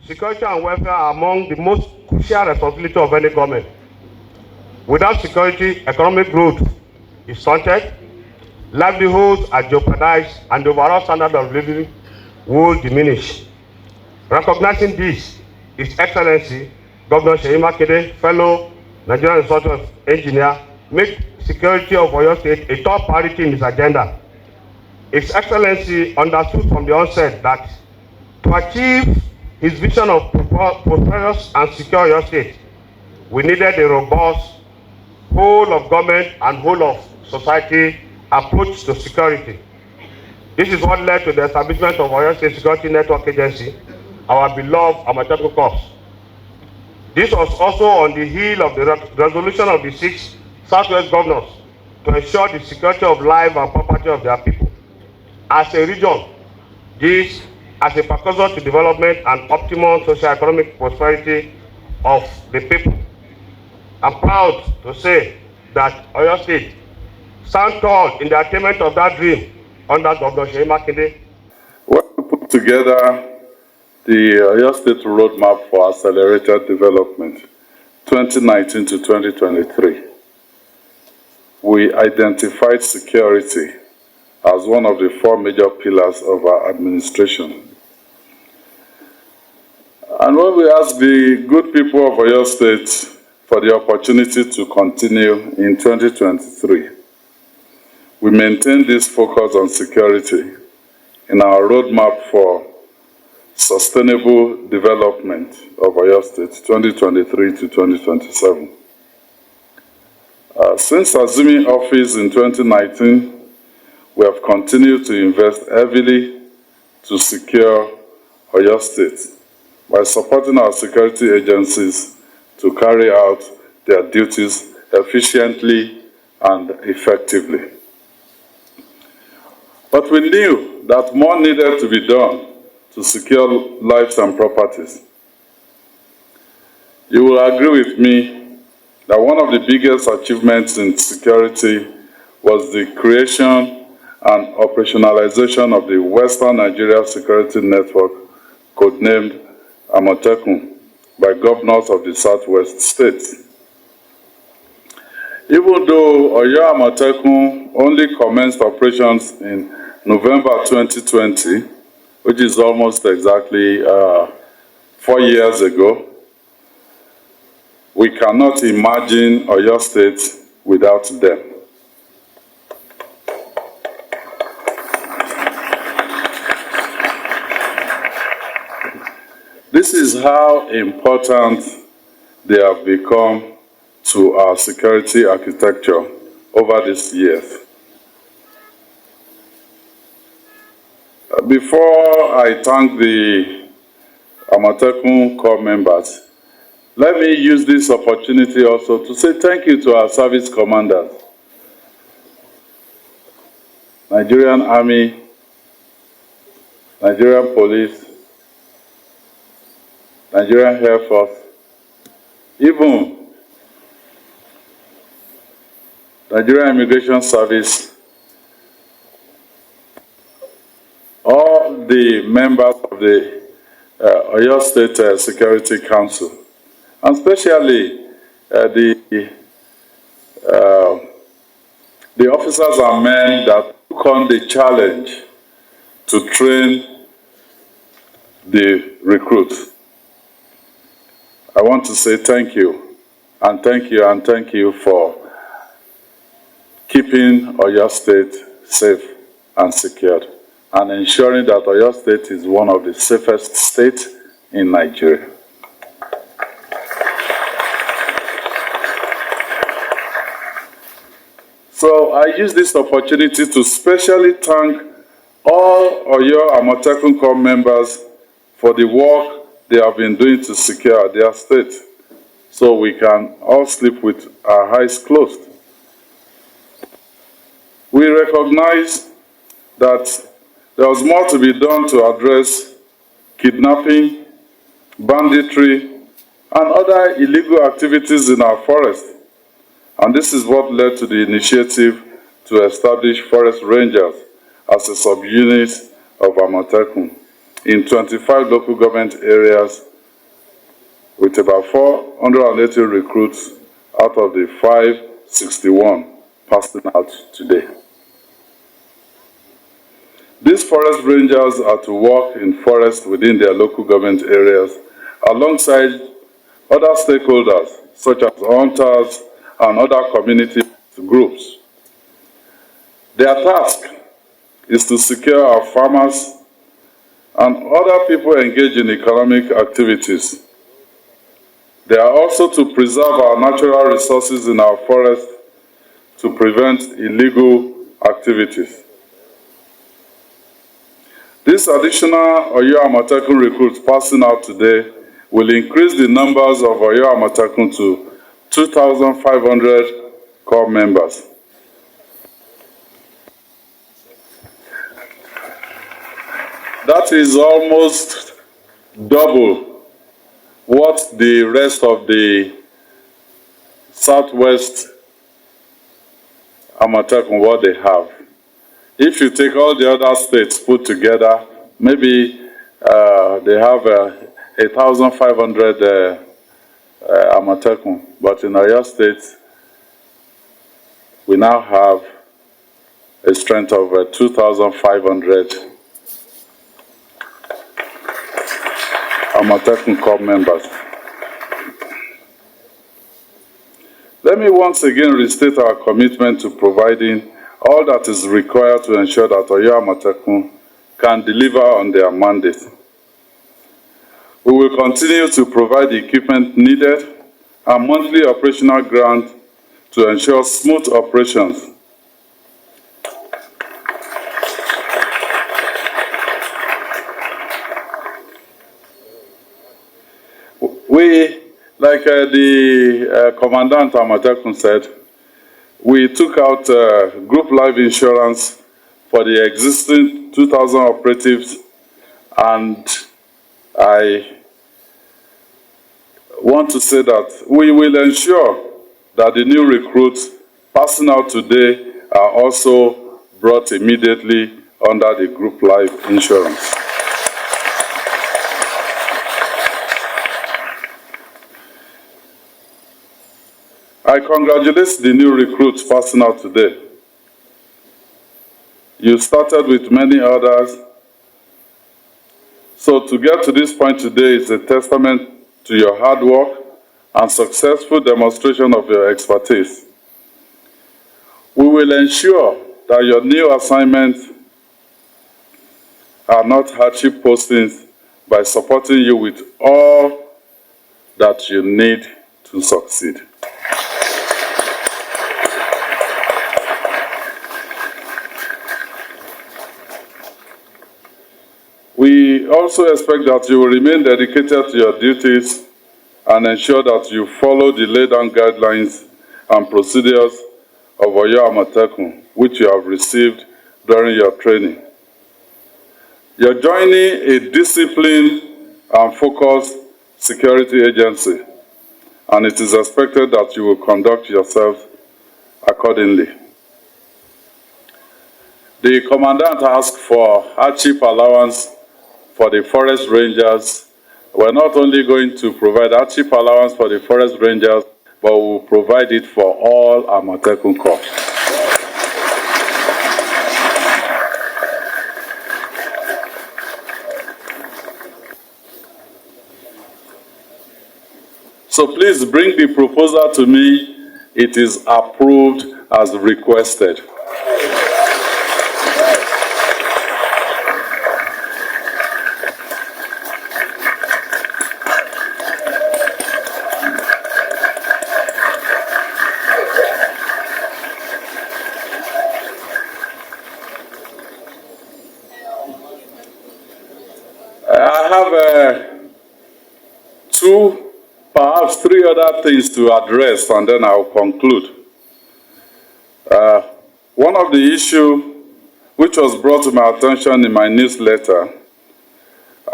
security and welfare are among the most crucial responsibilities of any government. Without security, economic growth is stunted, livelihoods are jeopardized, and the overall standard of living will diminish. Recognizing this, His Excellency, Governor Seyi Makinde, fellow Nigerian Institute of Engineer, make security of Oyo State a top priority in his agenda. His Excellency understood from the onset that to achieve his vision of prosperous and secure Oyo State, we needed a robust whole of government and whole of society approach to security. This is what led to the establishment of Oyo State Security Network Agency, our beloved Amotekun Corps. This was also on the heel of the resolution of the 6 Southwest governors to ensure the security of life and property of their people. As a region, this as a precursor to development and optimum socio-economic prosperity of the people. I'm proud to say that Oyo State stands tall in the attainment of that dream under Governor Seyi Makinde. When we put together the Oyo State Roadmap for Accelerated Development 2019 to 2023, we identified security as one of the 4 major pillars of our administration. And when we asked the good people of Oyo State for the opportunity to continue in 2023, we maintained this focus on security in our roadmap for sustainable development of Oyo State 2023 to 2027. Since assuming office in 2019, we have continued to invest heavily to secure Oyo State by supporting our security agencies to carry out their duties efficiently and effectively. But we knew that more needed to be done to secure lives and properties. You will agree with me that one of the biggest achievements in security was the creation and operationalization of the Western Nigeria Security Network, codenamed Amotekun, by governors of the Southwest states. Even though Oyo Amotekun only commenced operations in November 2020, which is almost exactly 4 years ago, we cannot imagine Oyo State without them. This is how important they have become to our security architecture over these years. Before I thank the Amotekun Corps members, let me use this opportunity also to say thank you to our service commanders, Nigerian Army, Nigerian Police, Nigerian Air Force, even Nigerian Immigration Service, all the members of the Oyo State Security Council, and especially the officers and men that took on the challenge to train the recruits. I want to say thank you, and thank you, and thank you for keeping Oyo State safe and secured, and ensuring that Oyo State is one of the safest states in Nigeria. So I use this opportunity to specially thank all Oyo Amotekun Corps members for the work they have been doing to secure their state, so we can all sleep with our eyes closed. We recognize that there was more to be done to address kidnapping, banditry, and other illegal activities in our forest. And this is what led to the initiative to establish forest rangers as a subunit of Amotekun in 25 local government areas with about 480 recruits out of the 561 passing out today. These forest rangers are to work in forests within their local government areas alongside other stakeholders such as hunters and other community groups. Their task is to secure our farmers and other people engaged in economic activities. They are also to preserve our natural resources in our forests to prevent illegal activities. These additional Oyo Amotekun recruits passing out today will increase the numbers of Oyo Amotekun to 2,500 corps members. That is almost double what the rest of the Southwest Amotekun, what they have. If you take all the other states put together, maybe they have 1,500 Amotekun, but in Oyo State, we now have a strength of 2,500 Amotekun corps members. Let me once again restate our commitment to providing all that is required to ensure that Oyo Amotekun can deliver on their mandate. We will continue to provide the equipment needed and monthly operational grant to ensure smooth operations. We, like the Commandant Amotekun said, we took out group life insurance for the existing 2,000 operatives, and I want to say that we will ensure that the new recruits passing out today are also brought immediately under the group life insurance. I congratulate the new recruits passing out today. You started with many others. So to get to this point today is a testament to your hard work and successful demonstration of your expertise. We will ensure that your new assignments are not hardship postings by supporting you with all that you need to succeed. We also expect that you will remain dedicated to your duties and ensure that you follow the laid-down guidelines and procedures of Oyo Amotekun, which you have received during your training. You're joining a disciplined and focused security agency, and it is expected that you will conduct yourself accordingly. The Commandant asked for hardship allowance for the forest rangers. We're not only going to provide hardship allowance for the forest rangers, but we will provide it for all Amotekun corps. So please bring the proposal to me. It is approved as requested. I have two, perhaps three other things to address, and then I'll conclude. One of the issues which was brought to my attention in my newsletter,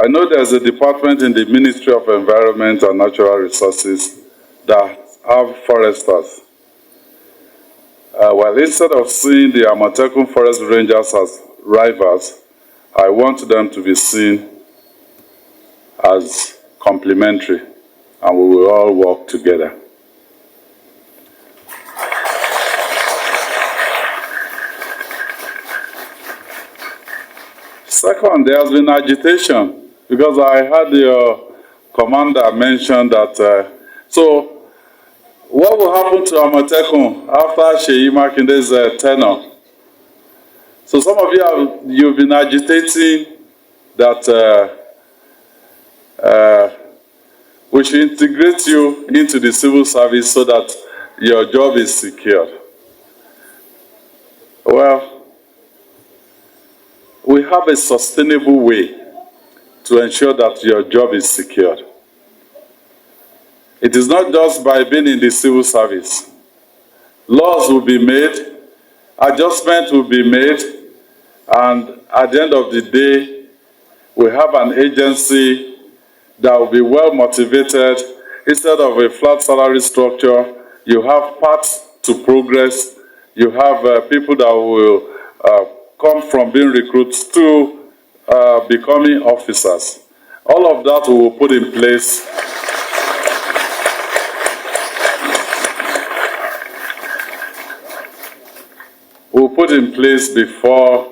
I know there's a department in the Ministry of Environment and Natural Resources that have foresters. Well, instead of seeing the Amotekun Forest Rangers as rivals, I want them to be seen as complementary. and we will all work together. Second, there has been agitation, because I heard your commander mention that, so what will happen to Amotekun after Seyi Makinde's tenure? So some of you've been agitating that we should integrate you into the civil service so that your job is secured. Well, we have a sustainable way to ensure that your job is secured. It is not just by being in the civil service. Laws will be made, adjustments will be made, and at the end of the day, we have an agency that will be well motivated. Instead of a flat salary structure, you have paths to progress. You have people that will come from being recruits to becoming officers. All of that we will put in place. We'll put in place before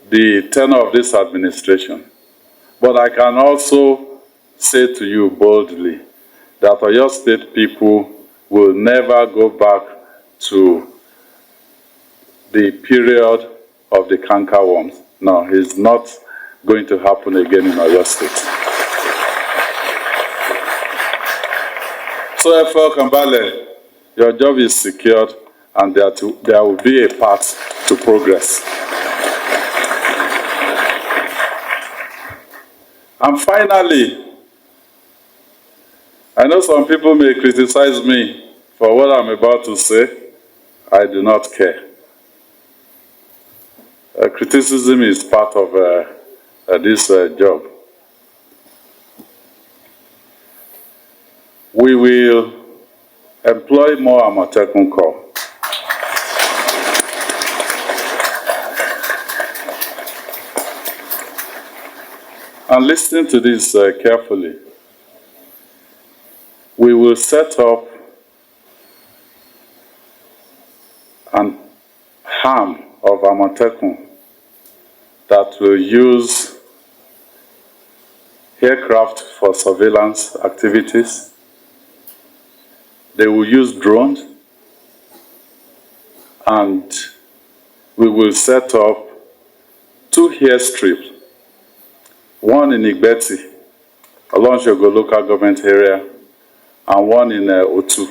the tenure of this administration. But I can also say to you boldly that Oyo State people will never go back to the period of the cankerworms. No, it's not going to happen again in Oyo State. So, FL Kambale, your job is secured, and there will be a path to progress. And finally, I know some people may criticize me for what I'm about to say. I do not care. Criticism is part of this job. We will employ more Amotekun Corps. And listen to this carefully. We will set up an arm of Amotekun that will use aircraft for surveillance activities. They will use drones, and we will set up 2 airstrips. One in Igbeti, Olonshogo local government area, and one in Otu,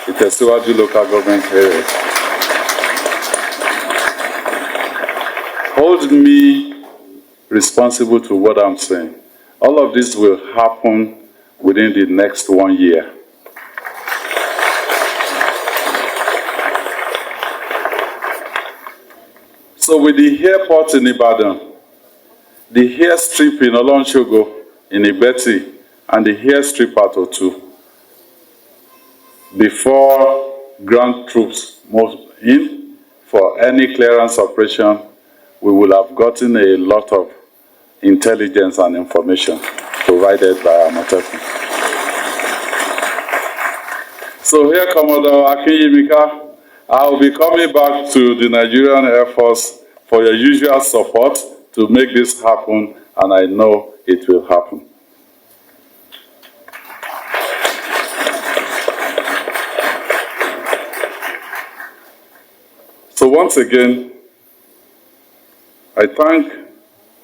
Itesiwaju local government area. Hold me responsible to what I'm saying. All of this will happen within the next 1 year. So with the airport in Ibadan, the airstrip in Olonshogo, in Igbeti, and the airstrip at Otu, before ground troops move in for any clearance operation, we will have gotten a lot of intelligence and information provided by Amotekun. So here, Commodore Akinyimika, I will be coming back to the Nigerian Air Force for your usual support to make this happen, and I know it will happen. So once again, I thank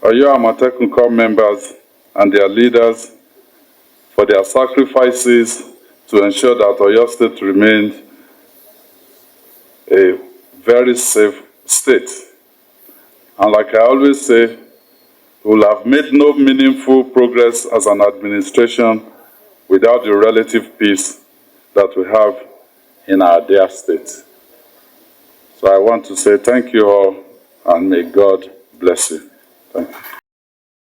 Oyo Amotekun Corps members and their leaders for their sacrifices to ensure that Oyo State remains a very safe state. And like I always say, we will have made no meaningful progress as an administration without the relative peace that we have in our dear state. So I want to say thank you all, and may God bless you. Thank you.